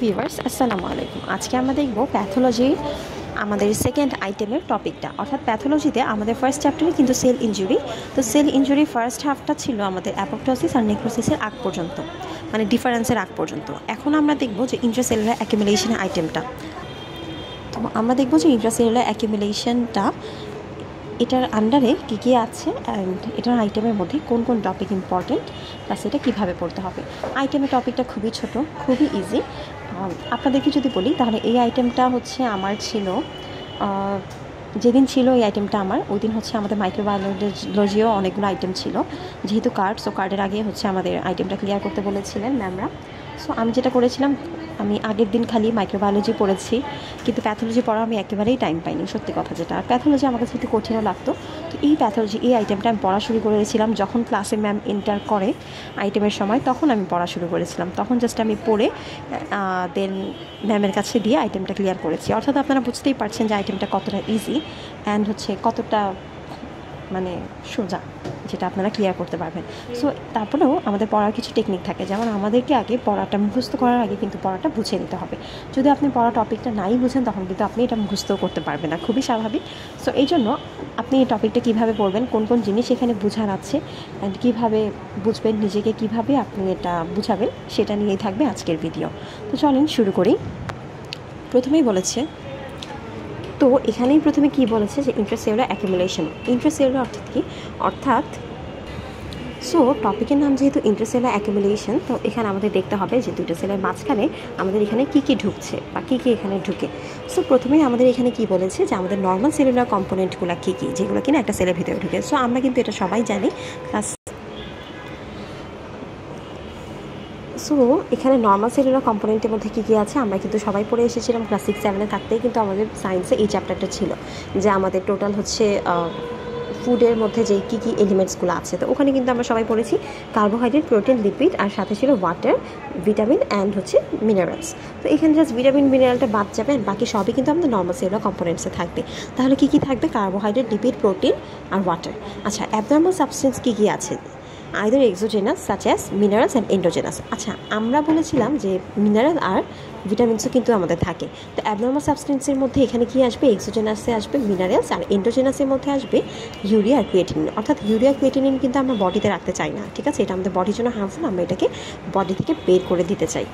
Viewers আসসালামু আলাইকুম। আজকে আমরা দেখব প্যাথোলজি আমাদের সেকেন্ড আইটেমের টপিকটা, অর্থাৎ প্যাথোলজিতে আমাদের ফার্স্ট চ্যাপ্টারে কিন্তু সেল ইনজুরি। তো সেল ইনজুরি ফার্স্ট হাফটা ছিল আমাদের অ্যাপোপ্টোসিস আর নেক্রোসিসের আগ পর্যন্ত, মানে ডিফারেন্সের আগ পর্যন্ত। এখন আমরা দেখব যে ইন্ট্রাসেলুলার অ্যাকুমুলেশন আইটেমটা। তো আমরা দেখব যে ইন্ট্রাসেলুলার অ্যাকুমুলেশনটা এটার আন্ডারে কী কী আছে অ্যান্ড এটার আইটেমের মধ্যে কোন কোন টপিক ইম্পর্টেন্ট, প্লাস এটা কীভাবে পড়তে হবে। আইটেমের টপিকটা খুবই ছোট, খুবই ইজি। আপনাদেরকে যদি বলি তাহলে এই আইটেমটা হচ্ছে আমার ছিল, যেদিন ছিল এই আইটেমটা আমার, ওই দিন হচ্ছে আমাদের মাইক্রোবায়োলজিও অনেকগুলো আইটেম ছিল, যেহেতু কার্ডের আগে হচ্ছে আমাদের আইটেমটা ক্লিয়ার করতে বলেছিলেন ম্যামরা। সো আমি যেটা করেছিলাম, আমি আগের দিন খালি মাইক্রোবায়োলজি পড়েছি, কিন্তু প্যাথোলজি পড়া আমি একেবারেই টাইম পাইনি, সত্যি কথা যেটা। আর প্যাথোলজি আমার কাছে একটু কঠিনও লাগতো। তো এই প্যাথোলজি এই আইটেমটা আমি পড়া শুরু করেছিলাম যখন ক্লাসে ম্যাম এন্টার করে আইটেমের সময়, তখন আমি পড়া শুরু করেছিলাম। তখন জাস্ট আমি পড়ে দেন ম্যামের কাছে দিয়ে আইটেমটা ক্লিয়ার করেছি। অর্থাৎ আপনারা বুঝতেই পারছেন যে আইটেমটা কতটা ইজি অ্যান্ড হচ্ছে কতটা মানে সোজা, যেটা আপনারা ক্লিয়ার করতে পারবেন। সো তারপরেও আমাদের পড়ার কিছু টেকনিক থাকে, যেমন আমাদেরকে আগে পড়াটা মুখস্থ করার আগে কিন্তু পড়াটা বুঝে নিতে হবে। যদি আপনি পড়া টপিকটা নাই বুঝেন তখন কিন্তু আপনি এটা মুখস্থও করতে পারবেন না, খুবই স্বাভাবিক। সো এই জন্য আপনি এই টপিকটা কীভাবে পড়বেন, কোন কোন জিনিস এখানে বোঝার আছে অ্যান্ড কীভাবে বুঝবেন, নিজেকে কীভাবে আপনি এটা বুঝাবেন, সেটা নিয়েই থাকবে আজকের ভিডিও। তো চলেন শুরু করি। প্রথমেই বলেছে, তো এখানেই প্রথমে কি বলেছে যে ইন্ট্রাসেলুলার অ্যাকুমুলেশন। ইন্ট্রাসেলুলার অর্থাৎ কি, অর্থাৎ সো টপিকের নাম যেহেতু ইন্ট্রাসেলুলার অ্যাকুমুলেশন, তো এখানে আমাদের দেখতে হবে যে দুটো সেলের মাঝখানে আমাদের এখানে কী কী ঢুকছে বা কী কী এখানে ঢুকে। সো প্রথমেই আমাদের এখানে কি বলেছে যে আমাদের নর্মাল সেলুলার কম্পোনেন্টগুলো কী কী, যেগুলো কিনা একটা সেলের ভিতরে ঢুকে। সো আমরা কিন্তু এটা সবাই জানি সো এখানে নর্মাল সেলুলার কম্পোনেন্টের মধ্যে কী কী আছে আমরা কিন্তু সবাই পড়ে এসেছিলাম ক্লাস 6-7 থাকতেই, কিন্তু আমাদের সায়েন্সে এই চ্যাপ্টারটা ছিল যে আমাদের টোটাল হচ্ছে ফুডের মধ্যে যে কী কী এলিমেন্টসগুলো আছে। তো ওখানে কিন্তু আমরা সবাই পড়েছি কার্বোহাইড্রেট, প্রোটিন, লিপিড, আর সাথে ছিল ওয়াটার, ভিটামিন অ্যান্ড হচ্ছে মিনারেলস। তো এখানে জাস্ট ভিটামিন মিনারেলটা বাদ যাবে, বাকি সবই কিন্তু আমাদের নর্মাল সেলুলার কম্পোনেন্টসে থাকবে। তাহলে কী কী থাকবে? কার্বোহাইড্রেট, লিপিড, প্রোটিন আর ওয়াটার। আচ্ছা, অ্যাবনর্মাল সাবস্টেন্স কী কী আছে? either exogenous such as minerals and endogenous। আচ্ছা, আমরা বলেছিলাম যে মিনারেল আর ভিটামিনসও কিন্তু আমাদের থাকে। তো অ্যাবনর্মাল সাবস্টেন্সের মধ্যে এখানে কি আসবে? এক্সোজেনাসে আসবে মিনারেলস, আর এন্ডোজেনাসের মধ্যে আসবে ইউরিয়া আর ক্রিয়েটিনিন। অর্থাৎ ইউরিয়া ক্রিয়েটিনিন কিন্তু আমরা বডিতে রাখতে চাই না, ঠিক আছে? এটা আমাদের বডির জন্য হার্মফুল, আমরা এটাকে বডি থেকে বের করে দিতে চাই।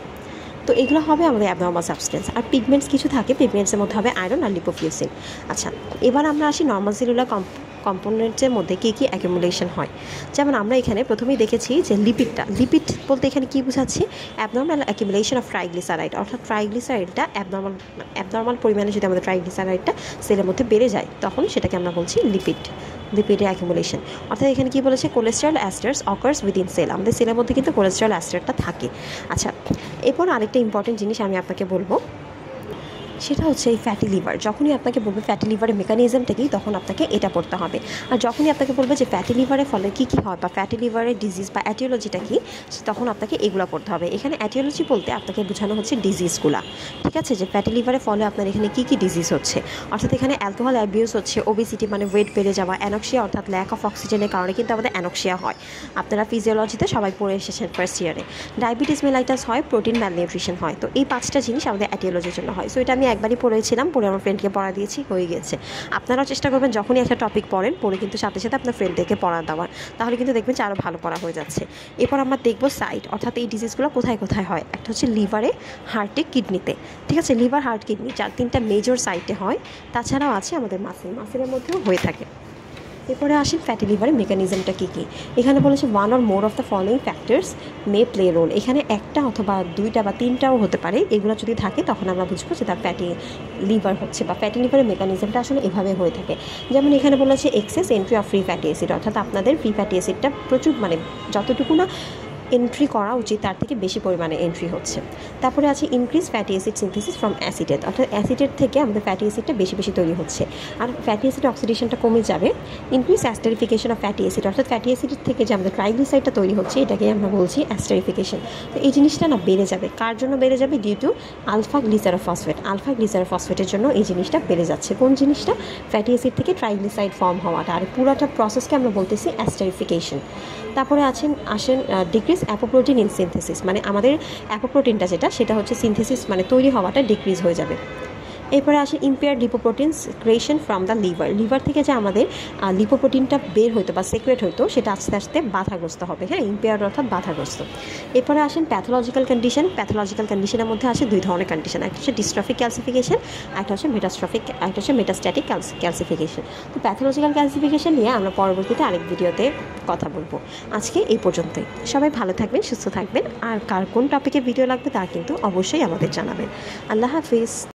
তো এগুলো হবে আমাদের অ্যাবনর্মাল সাবস্টেন্স। আর পিগমেন্টস কিছু থাকে, পিগমেন্টসের মধ্যে হবে আয়রন আর লিপোফিউসিন। আচ্ছা, এবার আমরা আসি নর্মাল সেলুলার কম্পোনেন্টসের মধ্যে কী কী অ্যাকুমুলেশন হয়। যেমন আমরা এখানে প্রথমেই দেখেছি যে লিপিড বলতে এখানে কী বোঝাচ্ছি? Abnormal accumulation of triglyceride. অর্থাৎ ট্রাইগ্লিসারাইডটা অ্যাবনর্মাল পরিমাণে যদি আমাদের ট্রাইগ্লিসারাইডটা সেলের মধ্যে বেড়ে যায়, তখন সেটাকে আমরা বলছি লিপিডের অ্যাকুমুলেশন। অর্থাৎ এখানে কী বলেছে? Cholesterol esters occurs within cell. আমাদের সেলের মধ্যে কিন্তু কোলেস্টেরল অ্যাস্টারটা থাকে। আচ্ছা, এরপর আরেকটা ইম্পর্টেন্ট জিনিস আমি আপনাকে বলবো, সেটা হচ্ছে এই ফ্যাটি লিভার। যখনই আপনাকে বলবে ফ্যাটি লিভারের মেকানিজমটা কি, তখন আপনাকে এটা পড়তে হবে। আর যখনই আপনাকে বলবে যে ফ্যাটি লিভারের ফলে কী কী হয় বা ফ্যাটি লিভারের ডিজিজ বা অ্যাটিওলজিটা কী, তখন আপনাকে এগুলো পড়তে হবে। এখানে অ্যাটিওলজি বলতে আপনাকে বোঝানো হচ্ছে ডিজিজগুলো, ঠিক আছে? যে ফ্যাটি লিভারের ফলে আপনার এখানে কী কী ডিজিজ হচ্ছে। অর্থাৎ এখানে অ্যালকোহল অ্যাবিউজ হচ্ছে, ওবেসিটি মানে ওয়েট বেড়ে যাওয়া, অ্যানক্সিয়া অর্থাৎ ল্যাক অফ অক্সিজেনের কারণে কিন্তু আমাদের অ্যানক্সিয়া হয়। আপনারা ফিজিওলজিতে সবাই পড়ে এসেছেন ফার্স্ট ইয়ারে। ডায়াবেটিস মেলাইটাস হয়, প্রোটিন ম্যালনিউট্রিশন হয়। তো এই 5টা জিনিস আমাদের অ্যাটিওলজির জন্য হয়। সো এটা আমি একবারই পড়েছিলাম, পড়ে আমার ফ্রেন্ডকে পড়া দিয়েছি, হয়ে গেছে। আপনারাও চেষ্টা করবেন যখনই একটা টপিক পড়েন, পড়ে কিন্তু সাথে সাথে আপনার ফ্রেন্ডদেরকে পড়া দেওয়ার, তাহলে কিন্তু দেখবেন যে আরও ভালো পড়া হয়ে যাচ্ছে। এরপর আমরা দেখবো সাইট, অর্থাৎ এই ডিজিজগুলো কোথায় কোথায় হয়। একটা হচ্ছে লিভারে, হার্টে, কিডনিতে, ঠিক আছে? লিভার, হার্ট, কিডনি 3টা মেজর সাইটে হয়। তাছাড়াও আছে আমাদের মাসেলের মধ্যেও হয়ে থাকে। এরপরে আসেন ফ্যাটি লিভারের মেকানিজমটা কী কী। এখানে বলেছে one or more of the following factors may play role. এখানে একটা অথবা 2টা বা 3টাও হতে পারে। এগুলো যদি থাকে তখন আমরা বুঝবো যে তার ফ্যাটি লিভার হচ্ছে, বা ফ্যাটি লিভারের মেকানিজমটা আসলে এভাবে হয়ে থাকে। যেমন এখানে বলেছে excess entry of free fatty acid, অর্থাৎ আপনাদের ফ্রি ফ্যাটি অ্যাসিডটা প্রচুর, মানে যতটুকু না এন্ট্রি করা উচিত তার থেকে বেশি পরিমাণে এন্ট্রি হচ্ছে। তারপরে আছে increase fatty acid synthesis from অ্যাসিডেট, অর্থাৎ অ্যাসিডের থেকে আমাদের ফ্যাটি অ্যাসিডটা বেশি বেশি তৈরি হচ্ছে, আর ফ্যাটি অ্যাসিড অক্সিডেশনটা কমে যাবে। ইনক্রিজ অ্যাস্টারিফিকেশন অফ ফ্যাটি অ্যাসিড, অর্থাৎ ফ্যাটি অ্যাসিডের থেকে যে আমাদের ট্রাইগ্লিসারাইডটা তৈরি হচ্ছে, এটাকে আমরা বলছি অ্যাস্টারিফিকেশন। তো এই জিনিসটা না বেড়ে যাবে, কার জন্য বেড়ে যাবে? Due to alpha glycerophosphate. Alpha গ্লিসারোফসফেটের জন্য এই জিনিসটা বেড়ে যাচ্ছে। কোন জিনিসটা? ফ্যাটি অ্যাসিড থেকে ট্রাইগ্লিসারাইড ফর্ম হওয়াটা। আর পুরোটা প্রসেসকে আমরা বলতেছি অ্যাস্টারিফিকেশন। তারপরে আসেন ডিক্রিজ অ্যাপোপ্রোটিন ইন সিনথেসিস, মানে আমাদের অ্যাপোপ্রোটিনটা সেটা হচ্ছে সিনথেসিস মানে তৈরি হওয়াটা ডিক্রিজ হয়ে যাবে। এরপরে আসে impair lipoproteins creation from the liver থেকে যে আমাদের লিপোপ্রোটিনটা বের হইতো বা সেক্রেট হইতো সেটা আস্তে আস্তে বাধাগ্রস্ত হবে, হ্যাঁ, ইম্পেয়ার অর্থাৎ বাধাগ্রস্ত। এরপরে আসেন প্যাথোলজিক্যাল কন্ডিশন। প্যাথোলজিক্যাল কন্ডিশনের মধ্যে আসে দুই ধরনের কন্ডিশন, একটা হচ্ছে ডিস্ট্রফিক ক্যালসিফিকেশন, একটা হচ্ছে মেটাস্ট্যাটিক ক্যালসিফিকেশন। তো প্যাথোলজিক্যাল ক্যালসিফিকেশন নিয়ে আমরা পরবর্তীতে আরেক ভিডিওতে কথা বলবো। আজকে এই পর্যন্তই। সবাই ভালো থাকবেন, সুস্থ থাকবেন, আর কার কোন টপিকে ভিডিও লাগবে তা কিন্তু অবশ্যই আমাদের জানাবেন। আল্লাহ হাফিজ।